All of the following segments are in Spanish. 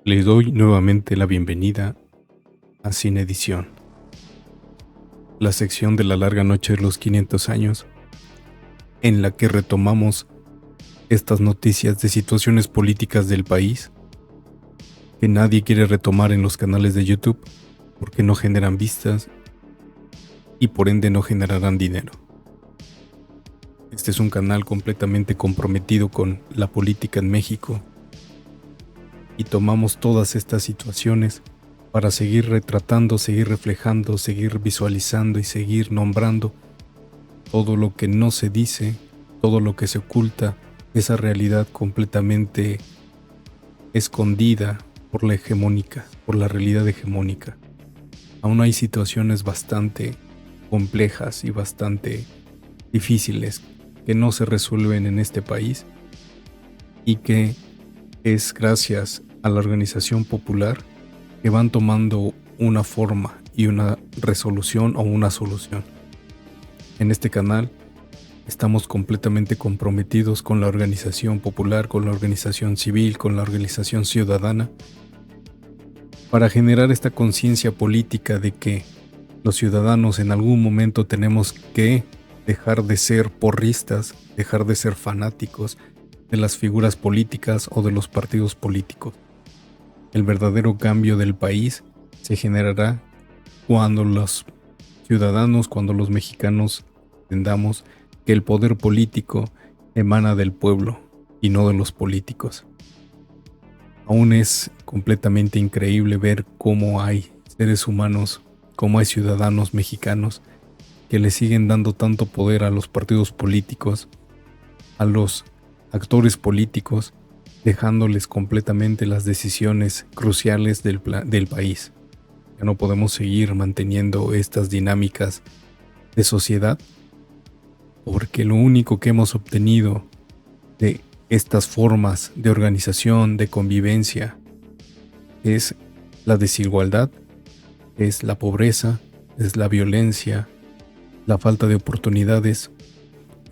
Les doy nuevamente la bienvenida a Sin Edición, la sección de la larga noche de los 500 años, en la que retomamos estas noticias de situaciones políticas del país que nadie quiere retomar en los canales de YouTube porque no generan vistas y por ende no generarán dinero. Este es un canal completamente comprometido con la política en México y tomamos todas estas situaciones para seguir retratando, seguir reflejando, seguir visualizando y seguir nombrando todo lo que no se dice, todo lo que se oculta, esa realidad completamente escondida por la hegemónica, por la realidad hegemónica. Aún hay situaciones bastante complejas y bastante difíciles que no se resuelven en este país y que es gracias a la organización popular que van tomando una forma y una resolución o una solución. En este canal estamos completamente comprometidos con la organización popular, con la organización civil, con la organización ciudadana, para generar esta conciencia política de que los ciudadanos en algún momento tenemos que dejar de ser porristas, dejar de ser fanáticos de las figuras políticas o de los partidos políticos. El verdadero cambio del país se generará cuando los ciudadanos, cuando los mexicanos entendamos que el poder político emana del pueblo y no de los políticos. Aún es completamente increíble ver cómo hay seres humanos, cómo hay ciudadanos mexicanos que le siguen dando tanto poder a los partidos políticos, a los actores políticos, dejándoles completamente las decisiones cruciales del país. Ya no podemos seguir manteniendo estas dinámicas de sociedad, porque lo único que hemos obtenido de estas formas de organización, de convivencia, es la desigualdad, es la pobreza, es la violencia, la falta de oportunidades,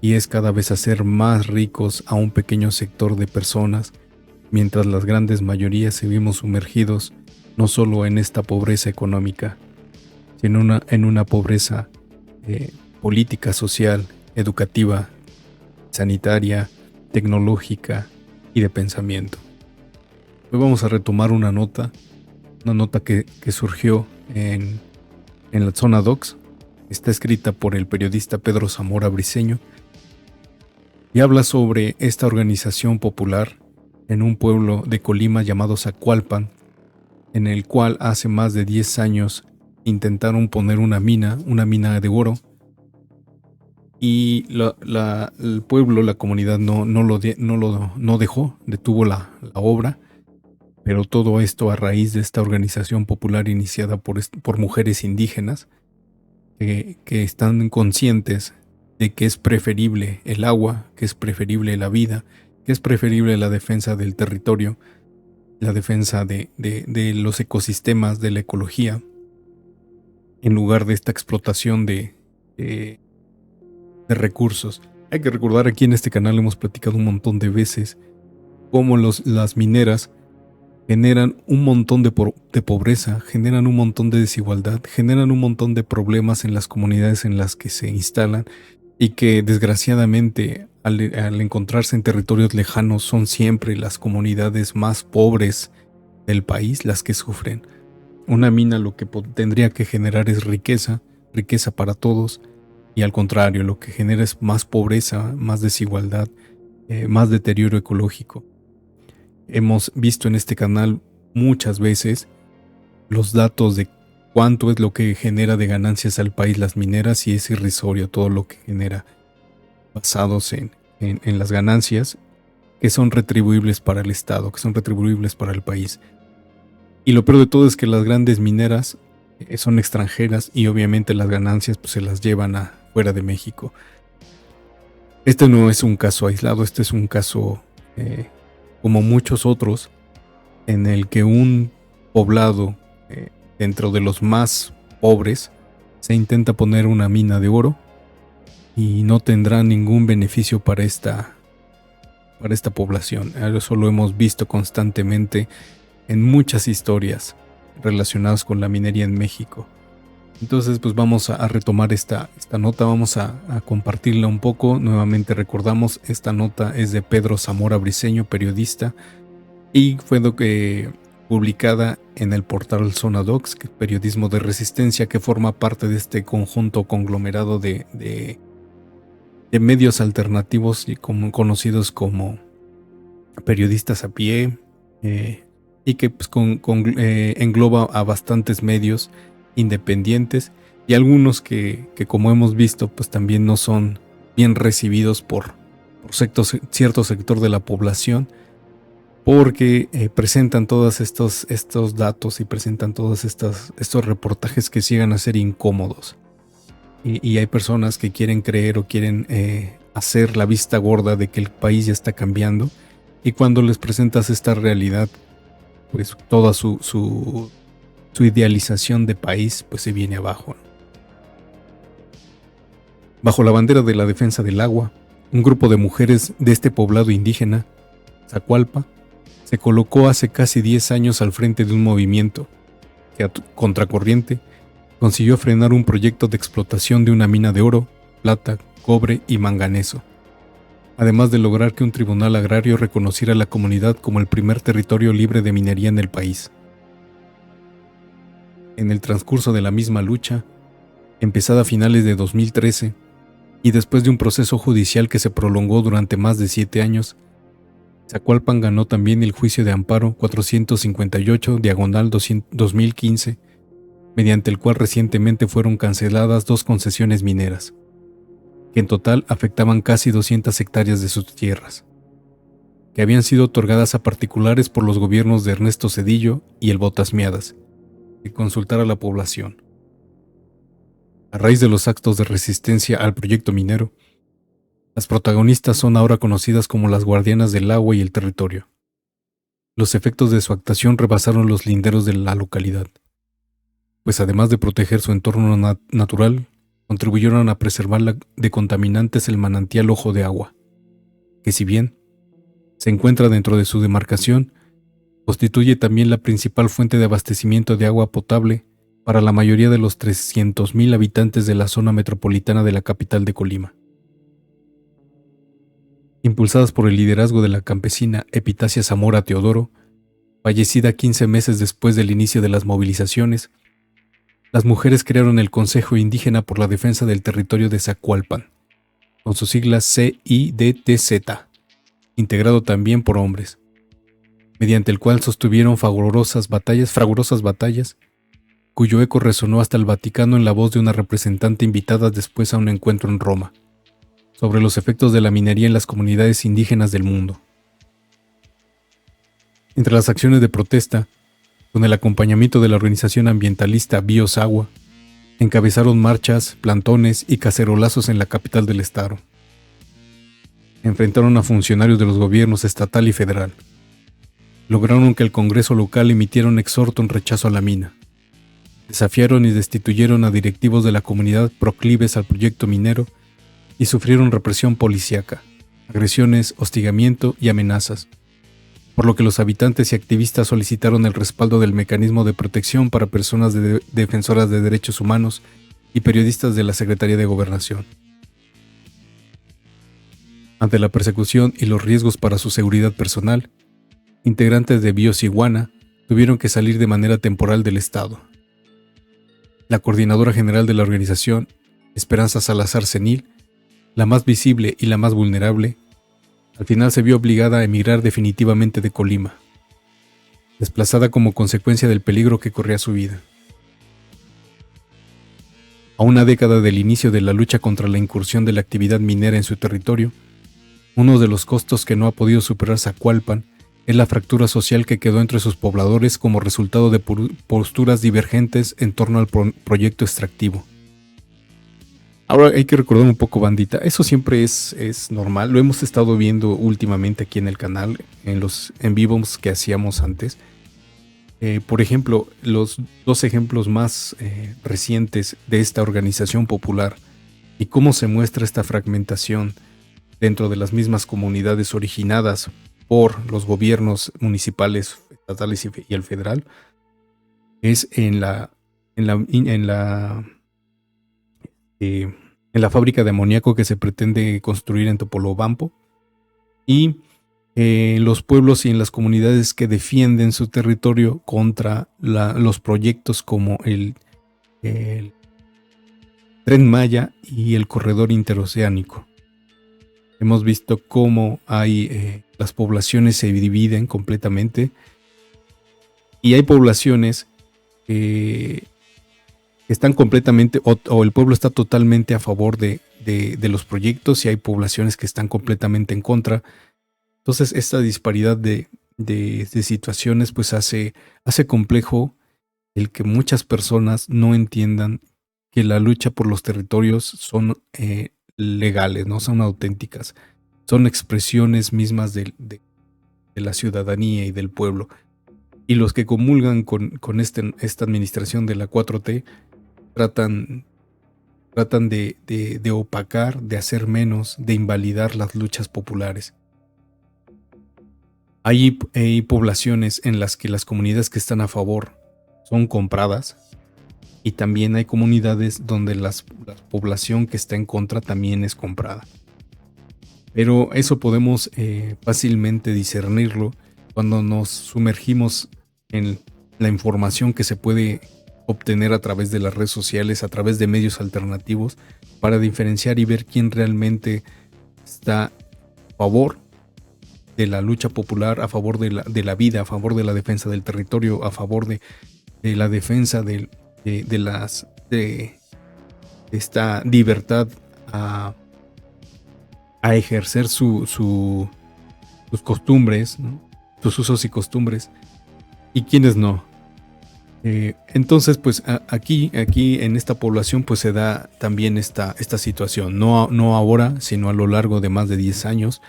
y es cada vez hacer más ricos a un pequeño sector de personas, mientras las grandes mayorías seguimos sumergidos no solo en esta pobreza económica, sino en una pobreza política, social, educativa, sanitaria, tecnológica y de pensamiento. Hoy vamos a retomar una nota que surgió en la zona Docs. Está escrita por el periodista Pedro Zamora Briceño y habla sobre esta organización popular en un pueblo de Colima llamado Zacualpan, en el cual hace más de 10 años intentaron poner una mina de oro, y el pueblo, la comunidad no dejó, detuvo la obra, pero todo esto a raíz de esta organización popular iniciada por mujeres indígenas que están conscientes de que es preferible el agua, que es preferible la vida, que es preferible la defensa del territorio, la defensa de los ecosistemas, de la ecología, en lugar de esta explotación de recursos. Hay que recordar, aquí en este canal hemos platicado un montón de veces cómo las mineras generan un montón de pobreza, generan un montón de desigualdad, generan un montón de problemas en las comunidades en las que se instalan, y que desgraciadamente al encontrarse en territorios lejanos son siempre las comunidades más pobres del país las que sufren. Una mina lo que tendría que generar es riqueza para todos, y al contrario, lo que genera es más pobreza, más desigualdad, más deterioro ecológico. Hemos visto en este canal muchas veces los datos de cuánto es lo que genera de ganancias al país las mineras, y es irrisorio todo lo que genera, basados en las ganancias que son retribuibles para el Estado, que son retribuibles para el país. Y lo peor de todo es que las grandes mineras son extranjeras, y obviamente las ganancias pues se las llevan a fuera de México. Este no es un caso aislado, este es un caso como muchos otros, en el que un poblado dentro de los más pobres se intenta poner una mina de oro y no tendrá ningún beneficio para esta población. Eso lo hemos visto constantemente en muchas historias relacionadas con la minería en México. Entonces, pues vamos a retomar esta nota, vamos a compartirla un poco. Nuevamente recordamos, esta nota es de Pedro Zamora Briceño, periodista, y fue publicada en el portal Zona Docs, periodismo de resistencia, que forma parte de este conjunto conglomerado de medios alternativos y conocidos como periodistas a pie, y que pues, engloba a bastantes medios independientes y algunos que como hemos visto pues también no son bien recibidos por cierto sector de la población, porque presentan todos estos datos y presentan todos estos reportajes que llegan a ser incómodos, y hay personas que quieren creer o quieren hacer la vista gorda de que el país ya está cambiando, y cuando les presentas esta realidad, pues toda su idealización de país pues se viene abajo. Bajo la bandera de la defensa del agua, un grupo de mujeres de este poblado indígena, Zacualpa, se colocó hace casi 10 años al frente de un movimiento que a contracorriente consiguió frenar un proyecto de explotación de una mina de oro, plata, cobre y manganeso, además de lograr que un tribunal agrario reconociera a la comunidad como el primer territorio libre de minería en el país. En el transcurso de la misma lucha, empezada a finales de 2013, y después de un proceso judicial que se prolongó durante más de 7 años, Zacualpan ganó también el juicio de amparo 458/2015, mediante el cual recientemente fueron canceladas 2 concesiones mineras, que en total afectaban casi 200 hectáreas de sus tierras, que habían sido otorgadas a particulares por los gobiernos de Ernesto Zedillo y el Botas Miadas, y consultar a la población. A raíz de los actos de resistencia al proyecto minero, las protagonistas son ahora conocidas como las guardianas del agua y el territorio. Los efectos de su actuación rebasaron los linderos de la localidad, pues además de proteger su entorno natural, contribuyeron a preservar de contaminantes el manantial Ojo de Agua, que si bien se encuentra dentro de su demarcación, constituye también la principal fuente de abastecimiento de agua potable para la mayoría de los 300,000 habitantes de la zona metropolitana de la capital de Colima. Impulsadas por el liderazgo de la campesina Epitacia Zamora Teodoro, fallecida 15 meses después del inicio de las movilizaciones, las mujeres crearon el Consejo Indígena por la Defensa del Territorio de Zacualpan, con sus siglas CIDTZ, integrado también por hombres, mediante el cual sostuvieron fragorosas batallas, cuyo eco resonó hasta el Vaticano en la voz de una representante invitada después a un encuentro en Roma, sobre los efectos de la minería en las comunidades indígenas del mundo. Entre las acciones de protesta, con el acompañamiento de la organización ambientalista Biosagua, encabezaron marchas, plantones y cacerolazos en la capital del estado. Enfrentaron a funcionarios de los gobiernos estatal y federal. Lograron que el Congreso local emitiera un exhorto en rechazo a la mina. Desafiaron y destituyeron a directivos de la comunidad proclives al proyecto minero y sufrieron represión policíaca, agresiones, hostigamiento y amenazas, por lo que los habitantes y activistas solicitaron el respaldo del mecanismo de protección para personas defensoras de derechos humanos y periodistas de la Secretaría de Gobernación. Ante la persecución y los riesgos para su seguridad personal, integrantes de Biosiguana tuvieron que salir de manera temporal del estado. La coordinadora general de la organización, Esperanza Salazar Senil, la más visible y la más vulnerable, al final se vio obligada a emigrar definitivamente de Colima, desplazada como consecuencia del peligro que corría su vida. A una década del inicio de la lucha contra la incursión de la actividad minera en su territorio, uno de los costos que no ha podido superar Zacualpan es la fractura social que quedó entre sus pobladores como resultado de posturas divergentes en torno al proyecto extractivo. Ahora hay que recordar un poco, bandita, eso siempre es normal, lo hemos estado viendo últimamente aquí en el canal, en los en vivos que hacíamos antes. Por ejemplo, los 2 ejemplos más recientes de esta organización popular y cómo se muestra esta fragmentación dentro de las mismas comunidades originadas por los gobiernos municipales, estatales y el federal, es en la fábrica de amoníaco que se pretende construir en Topolobampo, y en los pueblos y en las comunidades que defienden su territorio contra los proyectos como el Tren Maya y el corredor interoceánico. Hemos visto cómo las poblaciones se dividen completamente, y hay poblaciones que están completamente, o el pueblo está totalmente a favor de los proyectos, y hay poblaciones que están completamente en contra. Entonces esta disparidad de situaciones pues hace complejo el que muchas personas no entiendan que la lucha por los territorios son legales, no son auténticas, son expresiones mismas de la ciudadanía y del pueblo. Y los que comulgan con esta administración de la 4T tratan de opacar, de hacer menos, de invalidar las luchas populares. Hay poblaciones en las que las comunidades que están a favor son compradas, y también hay comunidades donde la población que está en contra también es comprada. Pero eso podemos fácilmente discernirlo cuando nos sumergimos en la información que se puede obtener a través de las redes sociales, a través de medios alternativos, para diferenciar y ver quién realmente está a favor de la lucha popular, a favor de la vida, a favor de la defensa del territorio, a favor de la defensa de esta libertad a ejercer sus costumbres, ¿no? Sus usos y costumbres, y quienes no. Entonces pues aquí en esta población pues se da también esta situación, no ahora, sino a lo largo de más de 10 años,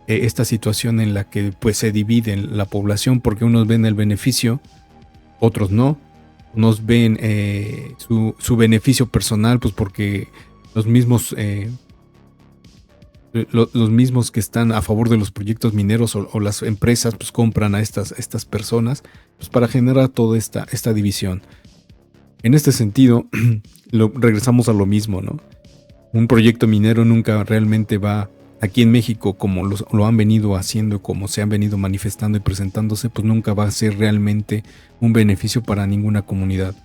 esta situación en la que pues se divide la población, porque unos ven el beneficio, otros no. Unos ven su beneficio personal, pues porque los mismos que están a favor de los proyectos mineros o las empresas pues compran a estas personas pues para generar toda esta división. En este sentido, regresamos a lo mismo, ¿no? Un proyecto minero nunca realmente va, aquí en México, como lo han venido haciendo, como se han venido manifestando y presentándose, pues nunca va a ser realmente un beneficio para ninguna comunidad.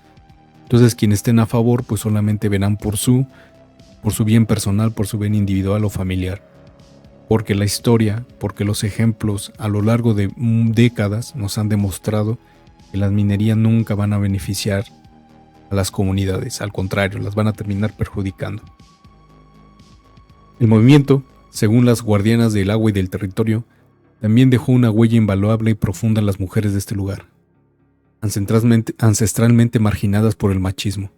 Entonces quienes estén a favor pues solamente verán por su bien personal, por su bien individual o familiar. Porque la historia, porque los ejemplos a lo largo de décadas nos han demostrado que las minerías nunca van a beneficiar a las comunidades, al contrario, las van a terminar perjudicando. El movimiento, según las guardianas del agua y del territorio, también dejó una huella invaluable y profunda en las mujeres de este lugar, ancestralmente marginadas por el machismo,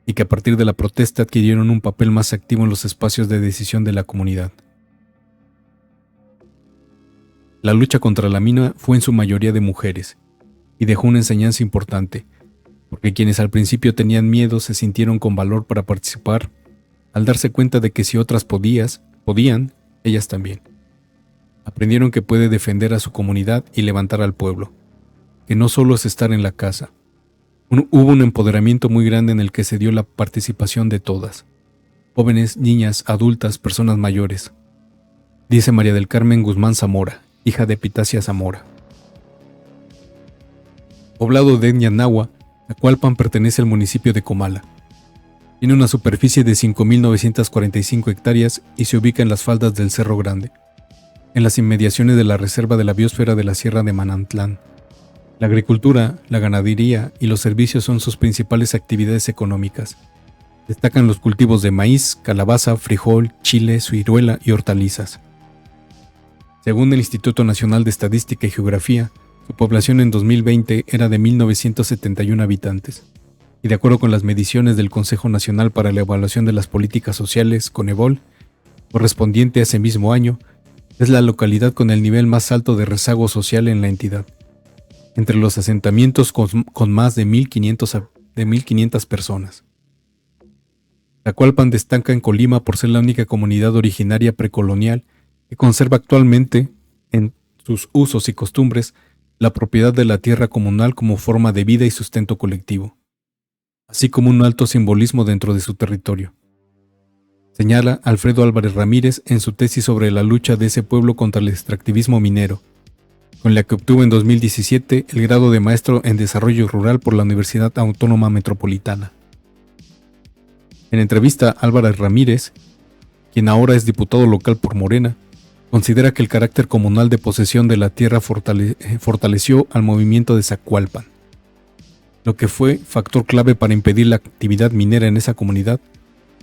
y que a partir de la protesta adquirieron un papel más activo en los espacios de decisión de la comunidad. La lucha contra la mina fue en su mayoría de mujeres, y dejó una enseñanza importante, porque quienes al principio tenían miedo se sintieron con valor para participar, al darse cuenta de que si otras podían, ellas también. Aprendieron que puede defender a su comunidad y levantar al pueblo, que no solo es estar en la casa. Hubo un empoderamiento muy grande en el que se dio la participación de todas, jóvenes, niñas, adultas, personas mayores, dice María del Carmen Guzmán Zamora, hija de Epitacia Zamora. Poblado de Etnia Zacualpan pertenece al municipio de Comala. Tiene una superficie de 5.945 hectáreas y se ubica en las faldas del Cerro Grande, en las inmediaciones de la Reserva de la Biosfera de la Sierra de Manantlán. La agricultura, la ganadería y los servicios son sus principales actividades económicas. Destacan los cultivos de maíz, calabaza, frijol, chile, ciruela y hortalizas. Según el Instituto Nacional de Estadística y Geografía, su población en 2020 era de 1.971 habitantes, y de acuerdo con las mediciones del Consejo Nacional para la Evaluación de las Políticas Sociales, Conebol, correspondiente a ese mismo año, es la localidad con el nivel más alto de rezago social en la entidad, entre los asentamientos con más de 1.500 personas. Zacualpan destaca en Colima por ser la única comunidad originaria precolonial que conserva actualmente en sus usos y costumbres la propiedad de la tierra comunal como forma de vida y sustento colectivo, así como un alto simbolismo dentro de su territorio. Señala Alfredo Álvarez Ramírez en su tesis sobre la lucha de ese pueblo contra el extractivismo minero, con la que obtuvo en 2017 el grado de maestro en desarrollo rural por la Universidad Autónoma Metropolitana. En entrevista, Álvarez Ramírez, quien ahora es diputado local por Morena, considera que el carácter comunal de posesión de la tierra fortaleció al movimiento de Zacualpan, lo que fue factor clave para impedir la actividad minera en esa comunidad,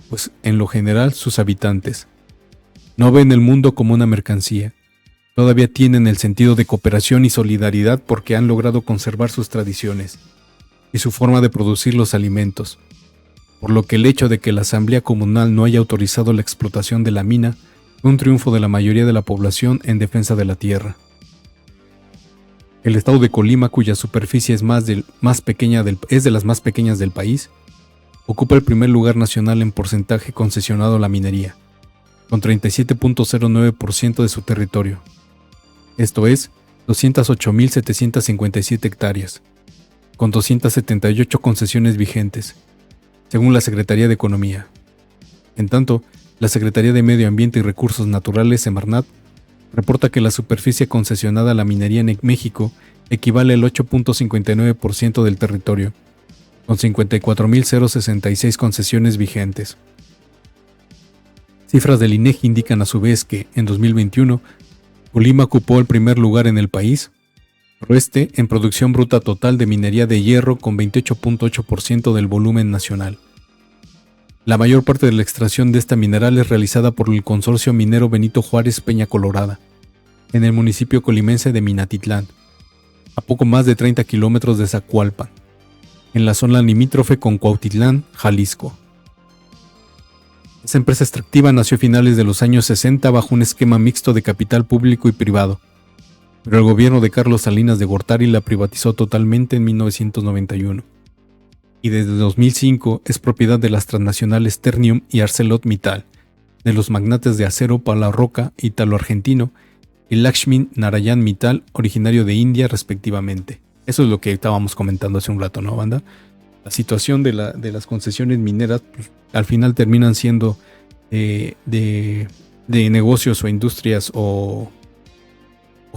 pues en lo general sus habitantes no ven el mundo como una mercancía, todavía tienen el sentido de cooperación y solidaridad porque han logrado conservar sus tradiciones y su forma de producir los alimentos, por lo que el hecho de que la Asamblea Comunal no haya autorizado la explotación de la mina fue un triunfo de la mayoría de la población en defensa de la tierra. El estado de Colima, cuya superficie es de las más pequeñas del país, ocupa el primer lugar nacional en porcentaje concesionado a la minería, con 37.09% de su territorio. Esto es 208.757 hectáreas, con 278 concesiones vigentes, según la Secretaría de Economía. En tanto, la Secretaría de Medio Ambiente y Recursos Naturales, Semarnat, reporta que la superficie concesionada a la minería en México equivale al 8.59% del territorio, con 54.066 concesiones vigentes. Cifras del INEGI indican a su vez que, en 2021, Colima ocupó el primer lugar en el país oeste en producción bruta total de minería de hierro con 28.8% del volumen nacional. La mayor parte de la extracción de esta mineral es realizada por el consorcio minero Benito Juárez Peña Colorada, en el municipio colimense de Minatitlán, a poco más de 30 kilómetros de Zacualpan, en la zona limítrofe con Cuautitlán, Jalisco. Esta empresa extractiva nació a finales de los años 60 bajo un esquema mixto de capital público y privado, pero el gobierno de Carlos Salinas de Gortari la privatizó totalmente en 1991, y desde 2005 es propiedad de las transnacionales Ternium y ArcelorMittal, de los magnates de acero Pala Roca, ítalo-argentino, y Lakshmi Narayan Mittal, originario de India, respectivamente. Eso es lo que estábamos comentando hace un rato, ¿no, banda? La situación de las concesiones mineras, pues, al final terminan siendo de negocios o industrias o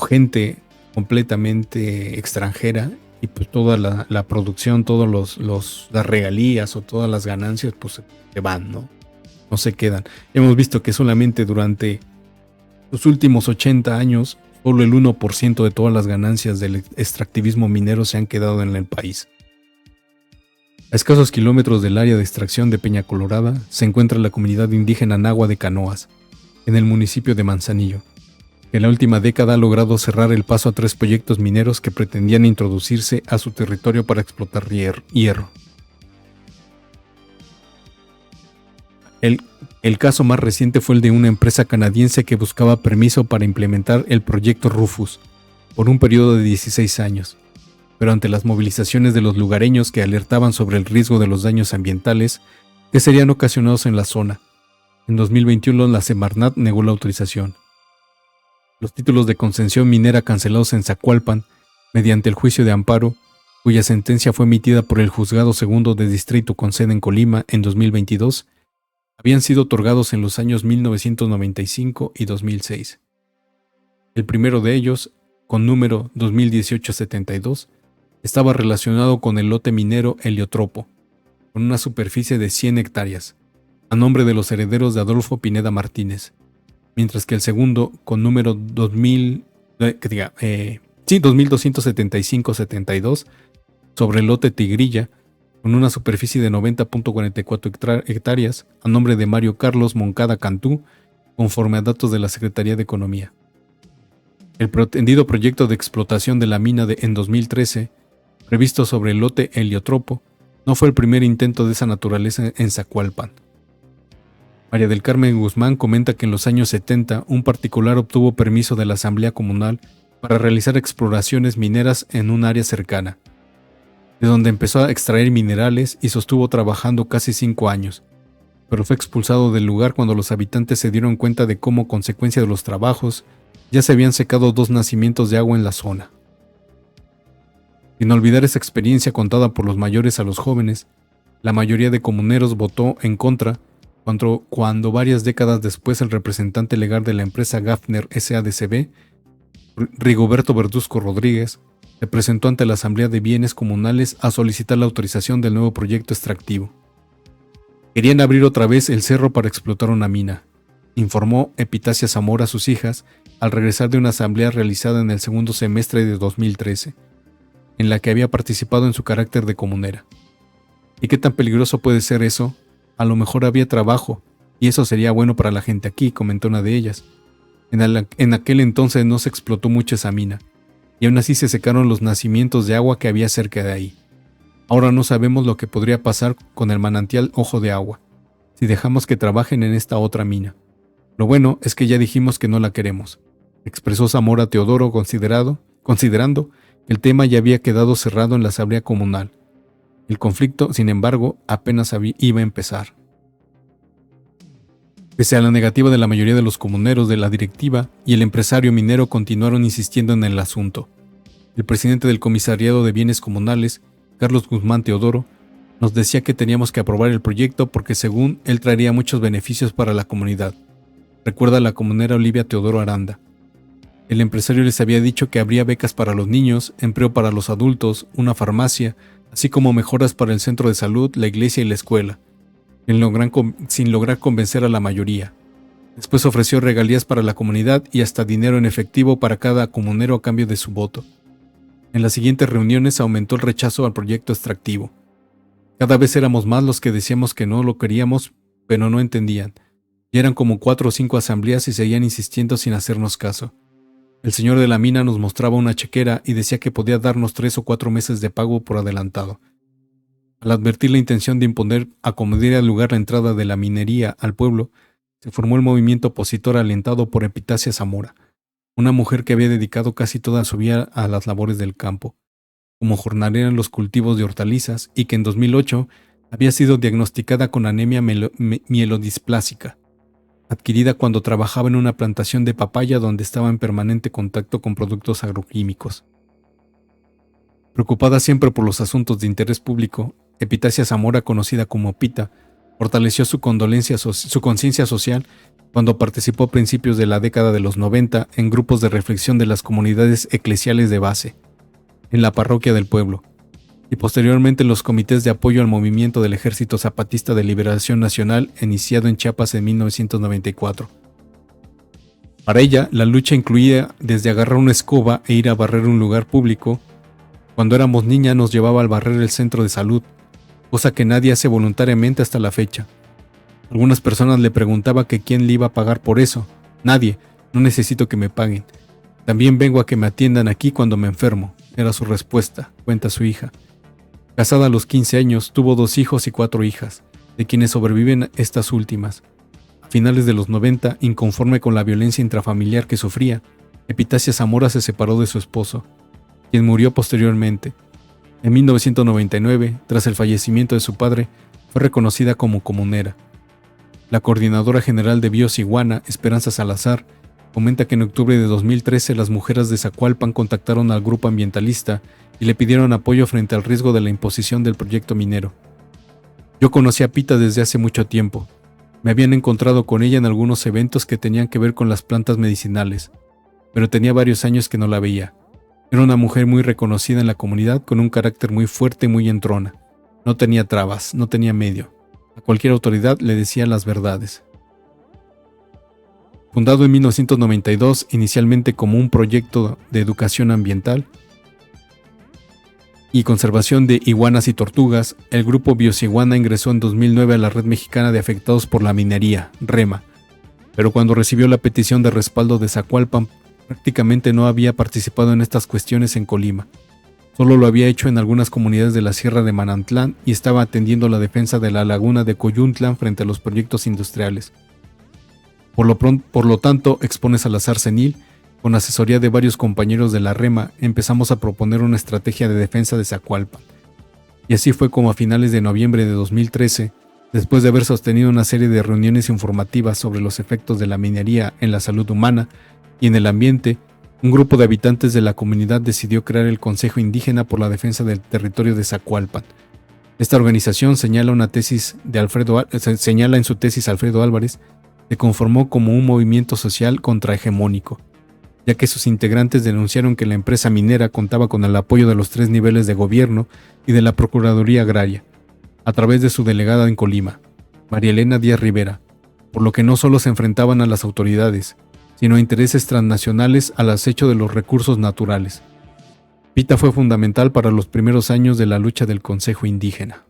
gente completamente extranjera, y pues toda la producción, todas las regalías o todas las ganancias pues se van, ¿no? No se quedan. Hemos visto que solamente durante los últimos 80 años solo el 1% de todas las ganancias del extractivismo minero se han quedado en el país. A escasos kilómetros del área de extracción de Peña Colorada se encuentra la comunidad indígena Nahua de Canoas, en el municipio de Manzanillo, que en la última década ha logrado cerrar el paso a 3 proyectos mineros que pretendían introducirse a su territorio para explotar hierro. El caso más reciente fue el de una empresa canadiense que buscaba permiso para implementar el proyecto Rufus por un periodo de 16 años, pero ante las movilizaciones de los lugareños que alertaban sobre el riesgo de los daños ambientales que serían ocasionados en la zona, en 2021 la Semarnat negó la autorización. Los títulos de concesión minera cancelados en Zacualpan mediante el juicio de amparo, cuya sentencia fue emitida por el Juzgado Segundo de Distrito con sede en Colima en 2022, habían sido otorgados en los años 1995 y 2006. El primero de ellos, con número 2018-72, estaba relacionado con el lote minero Heliotropo, con una superficie de 100 hectáreas, a nombre de los herederos de Adolfo Pineda Martínez, mientras que el segundo, con número 2275-72, sobre el lote Tigrilla, con una superficie de 90.44 hectáreas, a nombre de Mario Carlos Moncada Cantú, conforme a datos de la Secretaría de Economía. El pretendido proyecto de explotación de la mina en 2013, previsto sobre el lote Heliotropo, no fue el primer intento de esa naturaleza en Zacualpan. María del Carmen Guzmán comenta que en los años 70 un particular obtuvo permiso de la Asamblea Comunal para realizar exploraciones mineras en un área cercana, de donde empezó a extraer minerales y sostuvo trabajando casi 5 años, pero fue expulsado del lugar cuando los habitantes se dieron cuenta de cómo, consecuencia de los trabajos, ya se habían secado 2 nacimientos de agua en la zona. Sin olvidar esa experiencia contada por los mayores a los jóvenes, la mayoría de comuneros votó en contra cuando varias décadas después el representante legal de la empresa Gafner S.A.D.C.B., Rigoberto Verduzco Rodríguez, se presentó ante la Asamblea de Bienes Comunales a solicitar la autorización del nuevo proyecto extractivo. Querían abrir otra vez el cerro para explotar una mina, informó Epitacia Zamora a sus hijas al regresar de una asamblea realizada en el segundo semestre de 2013, en la que había participado en su carácter de comunera. ¿Y qué tan peligroso puede ser eso? A lo mejor había trabajo, y eso sería bueno para la gente aquí, comentó una de ellas. En aquel entonces no se explotó mucho esa mina, y aún así se secaron los nacimientos de agua que había cerca de ahí. Ahora no sabemos lo que podría pasar con el manantial Ojo de Agua, si dejamos que trabajen en esta otra mina. Lo bueno es que ya dijimos que no la queremos, expresó Zamora Teodoro considerando que el tema ya había quedado cerrado en la asamblea comunal. El conflicto, sin embargo, apenas iba a empezar. Pese a la negativa de la mayoría de los comuneros, de la directiva y el empresario minero continuaron insistiendo en el asunto. El presidente del Comisariado de Bienes Comunales, Carlos Guzmán Teodoro, nos decía que teníamos que aprobar el proyecto porque según él traería muchos beneficios para la comunidad. Recuerda la comunera Olivia Teodoro Aranda. El empresario les había dicho que habría becas para los niños, empleo para los adultos, una farmacia, así como mejoras para el centro de salud, la iglesia y la escuela, sin lograr convencer a la mayoría. Después ofreció regalías para la comunidad y hasta dinero en efectivo para cada comunero a cambio de su voto. En las siguientes reuniones aumentó el rechazo al proyecto extractivo. Cada vez éramos más los que decíamos que no lo queríamos, pero no entendían. Y eran como 4 o 5 asambleas y seguían insistiendo sin hacernos caso. El señor de la mina nos mostraba una chequera y decía que podía darnos 3 o 4 meses de pago por adelantado. Al advertir la intención de imponer a como diera lugar la entrada de la minería al pueblo, se formó el movimiento opositor alentado por Epitacia Zamora, una mujer que había dedicado casi toda su vida a las labores del campo, como jornalera en los cultivos de hortalizas y que en 2008 había sido diagnosticada con anemia mielodisplásica, adquirida cuando trabajaba en una plantación de papaya donde estaba en permanente contacto con productos agroquímicos. Preocupada siempre por los asuntos de interés público, Epitacia Zamora, conocida como Pita, fortaleció su conciencia social cuando participó a principios de la década de los 90 en grupos de reflexión de las comunidades eclesiales de base, en la parroquia del pueblo, y posteriormente en los comités de apoyo al movimiento del Ejército Zapatista de Liberación Nacional iniciado en Chiapas en 1994. Para ella, la lucha incluía desde agarrar una escoba e ir a barrer un lugar público. Cuando éramos niñas nos llevaba al barrer el centro de salud, cosa que nadie hace voluntariamente hasta la fecha. Algunas personas le preguntaban que quién le iba a pagar por eso. Nadie, no necesito que me paguen. También vengo a que me atiendan aquí cuando me enfermo, era su respuesta, cuenta su hija. Casada a los 15 años, tuvo 2 hijos y 4 hijas, de quienes sobreviven estas últimas. A finales de los 90, inconforme con la violencia intrafamiliar que sufría, Epitacia Zamora se separó de su esposo, quien murió posteriormente. En 1999, tras el fallecimiento de su padre, fue reconocida como comunera. La coordinadora general de Bios Iguana, Esperanza Salazar, comenta que en octubre de 2013 las mujeres de Zacualpan contactaron al grupo ambientalista y le pidieron apoyo frente al riesgo de la imposición del proyecto minero. Yo conocí a Pita desde hace mucho tiempo. Me habían encontrado con ella en algunos eventos que tenían que ver con las plantas medicinales, pero tenía varios años que no la veía. Era una mujer muy reconocida en la comunidad con un carácter muy fuerte y muy entrona. No tenía trabas, no tenía medio. A cualquier autoridad le decía las verdades. Fundado en 1992 inicialmente como un proyecto de educación ambiental y conservación de iguanas y tortugas, el grupo Biosiguana ingresó en 2009 a la Red Mexicana de Afectados por la Minería, REMA, pero cuando recibió la petición de respaldo de Zacualpan, prácticamente no había participado en estas cuestiones en Colima. Solo lo había hecho en algunas comunidades de la Sierra de Manantlán y estaba atendiendo la defensa de la laguna de Coyuntlán frente a los proyectos industriales. Por lo tanto, expone Salazar Senil, con asesoría de varios compañeros de la REMA, empezamos a proponer una estrategia de defensa de Zacualpan. Y así fue como a finales de noviembre de 2013, después de haber sostenido una serie de reuniones informativas sobre los efectos de la minería en la salud humana y en el ambiente, Un grupo de habitantes de la comunidad decidió crear el Consejo Indígena por la Defensa del Territorio de Zacualpan. Esta organización señala en su tesis Alfredo Álvarez, se conformó como un movimiento social contrahegemónico, ya que sus integrantes denunciaron que la empresa minera contaba con el apoyo de los 3 niveles de gobierno y de la Procuraduría Agraria, a través de su delegada en Colima, María Elena Díaz Rivera, por lo que no solo se enfrentaban a las autoridades, sino a intereses transnacionales al acecho de los recursos naturales. Pita fue fundamental para los primeros años de la lucha del Consejo Indígena.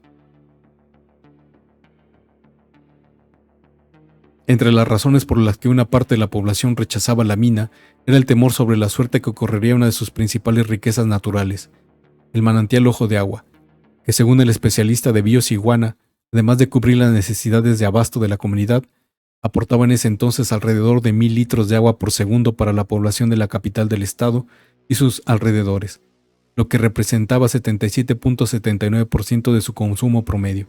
Entre las razones por las que una parte de la población rechazaba la mina era el temor sobre la suerte que ocurriría a una de sus principales riquezas naturales, el manantial Ojo de Agua, que según el especialista de Bíos Iguana, además de cubrir las necesidades de abasto de la comunidad, aportaba en ese entonces alrededor de 1,000 litros de agua por segundo para la población de la capital del estado y sus alrededores, lo que representaba 77.79% de su consumo promedio.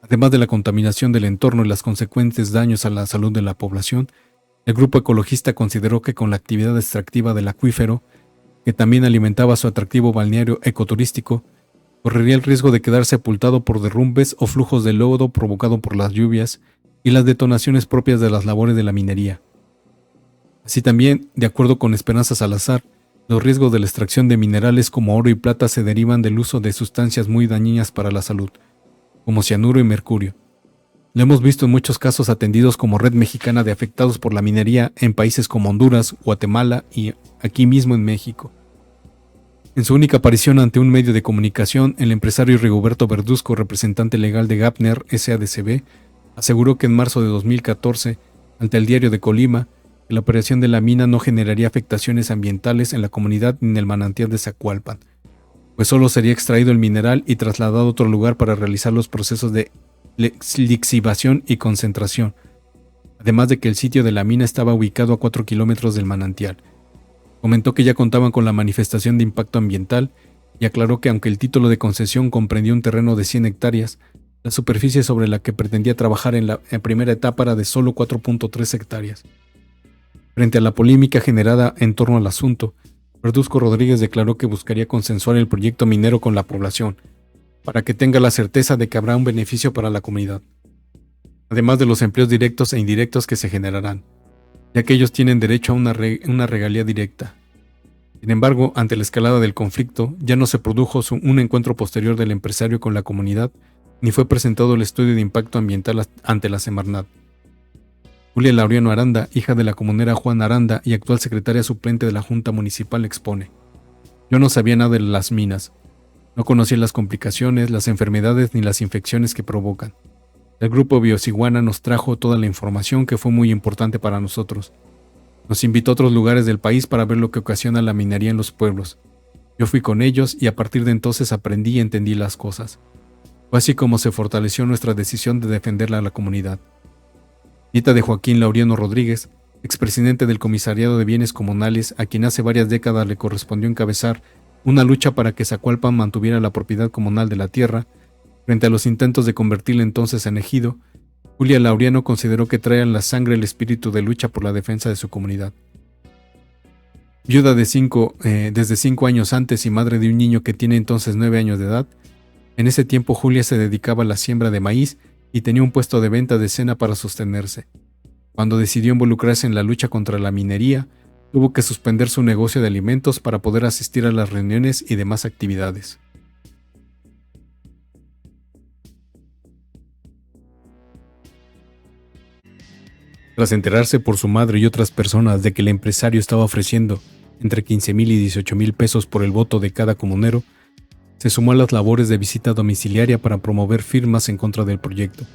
Además de la contaminación del entorno y los consecuentes daños a la salud de la población, el grupo ecologista consideró que con la actividad extractiva del acuífero, que también alimentaba su atractivo balneario ecoturístico, correría el riesgo de quedar sepultado por derrumbes o flujos de lodo provocado por las lluvias y las detonaciones propias de las labores de la minería. Así también, de acuerdo con Esperanza Salazar, los riesgos de la extracción de minerales como oro y plata se derivan del uso de sustancias muy dañinas para la salud, como cianuro y mercurio. Lo hemos visto en muchos casos atendidos como Red Mexicana de Afectados por la Minería en países como Honduras, Guatemala y aquí mismo en México. En su única aparición ante un medio de comunicación, el empresario Rigoberto Verduzco, representante legal de Gapner SADCB, aseguró que en marzo de 2014, ante el Diario de Colima, que la operación de la mina no generaría afectaciones ambientales en la comunidad ni en el manantial de Zacualpan, pues solo sería extraído el mineral y trasladado a otro lugar para realizar los procesos de lixiviación y concentración, además de que el sitio de la mina estaba ubicado a 4 kilómetros del manantial. Comentó que ya contaban con la manifestación de impacto ambiental y aclaró que aunque el título de concesión comprendía un terreno de 100 hectáreas, la superficie sobre la que pretendía trabajar en la primera etapa era de solo 4.3 hectáreas. Frente a la polémica generada en torno al asunto, Verduzco Rodríguez declaró que buscaría consensuar el proyecto minero con la población, para que tenga la certeza de que habrá un beneficio para la comunidad, además de los empleos directos e indirectos que se generarán, ya que ellos tienen derecho a una regalía directa. Sin embargo, ante la escalada del conflicto, ya no se produjo un encuentro posterior del empresario con la comunidad, ni fue presentado el estudio de impacto ambiental ante la Semarnat. Julia Laureano Aranda, hija de la comunera Juana Aranda y actual secretaria suplente de la Junta Municipal, expone: "Yo no sabía nada de las minas. No conocía las complicaciones, las enfermedades ni las infecciones que provocan. El grupo Biosiguana nos trajo toda la información que fue muy importante para nosotros. Nos invitó a otros lugares del país para ver lo que ocasiona la minería en los pueblos. Yo fui con ellos y a partir de entonces aprendí y entendí las cosas. Fue así como se fortaleció nuestra decisión de defenderla a la comunidad". Nieta de Joaquín Laureano Rodríguez, expresidente del Comisariado de Bienes Comunales, a quien hace varias décadas le correspondió encabezar una lucha para que Zacualpan mantuviera la propiedad comunal de la tierra, frente a los intentos de convertirla entonces en ejido, Julia Laureano consideró que traía en la sangre el espíritu de lucha por la defensa de su comunidad. Viuda desde 5 años antes y madre de un niño que tiene entonces 9 años de edad, en ese tiempo Julia se dedicaba a la siembra de maíz y tenía un puesto de venta de cena para sostenerse. Cuando decidió involucrarse en la lucha contra la minería, tuvo que suspender su negocio de alimentos para poder asistir a las reuniones y demás actividades. Tras enterarse por su madre y otras personas de que el empresario estaba ofreciendo entre 15,000 y 18,000 pesos por el voto de cada comunero, se sumó a las labores de visita domiciliaria para promover firmas en contra del proyecto.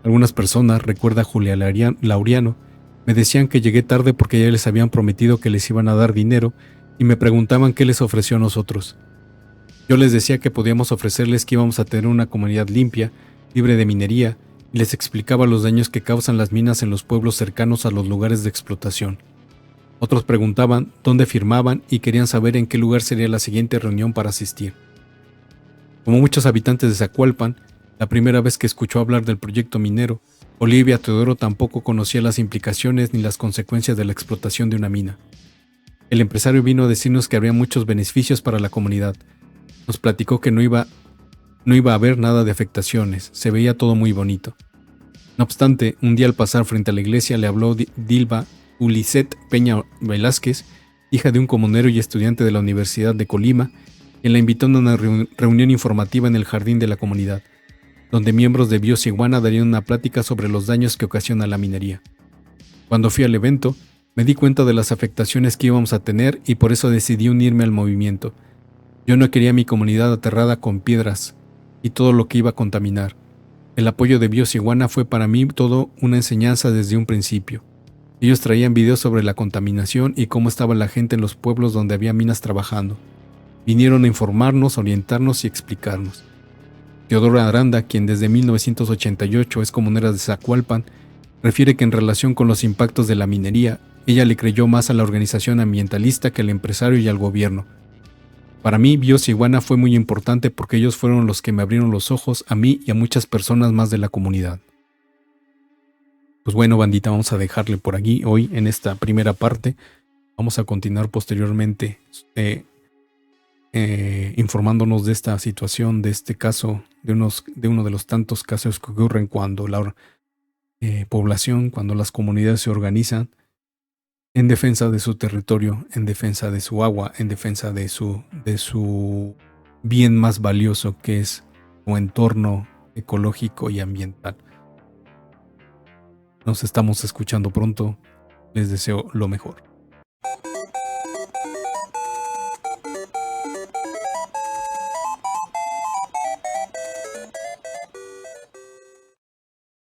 Algunas personas, recuerda Julia Laureano, me decían que llegué tarde porque ya les habían prometido que les iban a dar dinero y me preguntaban qué les ofreció a nosotros. Yo les decía que podíamos ofrecerles que íbamos a tener una comunidad limpia, libre de minería, y les explicaba los daños que causan las minas en los pueblos cercanos a los lugares de explotación. Otros preguntaban dónde firmaban y querían saber en qué lugar sería la siguiente reunión para asistir. Como muchos habitantes de Zacualpan, la primera vez que escuchó hablar del proyecto minero, Olivia Teodoro tampoco conocía las implicaciones ni las consecuencias de la explotación de una mina. El empresario vino a decirnos que habría muchos beneficios para la comunidad. Nos platicó que no iba a haber nada de afectaciones, se veía todo muy bonito. No obstante, un día al pasar frente a la iglesia le habló Dilba Ulicet Peña Velázquez, hija de un comunero y estudiante de la Universidad de Colima, quien la invitó a una reunión informativa en el jardín de la comunidad, donde miembros de Bios Iguana darían una plática sobre los daños que ocasiona la minería. Cuando fui al evento, me di cuenta de las afectaciones que íbamos a tener y por eso decidí unirme al movimiento. Yo no quería mi comunidad aterrada con piedras y todo lo que iba a contaminar. El apoyo de Bios Iguana fue para mí todo una enseñanza desde un principio. Ellos traían videos sobre la contaminación y cómo estaba la gente en los pueblos donde había minas trabajando. Vinieron a informarnos, orientarnos y explicarnos. Teodora Aranda, quien desde 1988 es comunera de Zacualpan, refiere que en relación con los impactos de la minería, ella le creyó más a la organización ambientalista que al empresario y al gobierno. Para mí, Bios Iguana fue muy importante porque ellos fueron los que me abrieron los ojos a mí y a muchas personas más de la comunidad. Pues bueno, bandita, vamos a dejarle por aquí hoy en esta primera parte. Vamos a continuar posteriormente informándonos de esta situación, de este caso, de uno de los tantos casos que ocurren cuando la población, cuando las comunidades se organizan en defensa de su territorio, en defensa de su agua, en defensa de su bien más valioso, que es su entorno ecológico y ambiental. Nos estamos escuchando pronto. Les deseo lo mejor.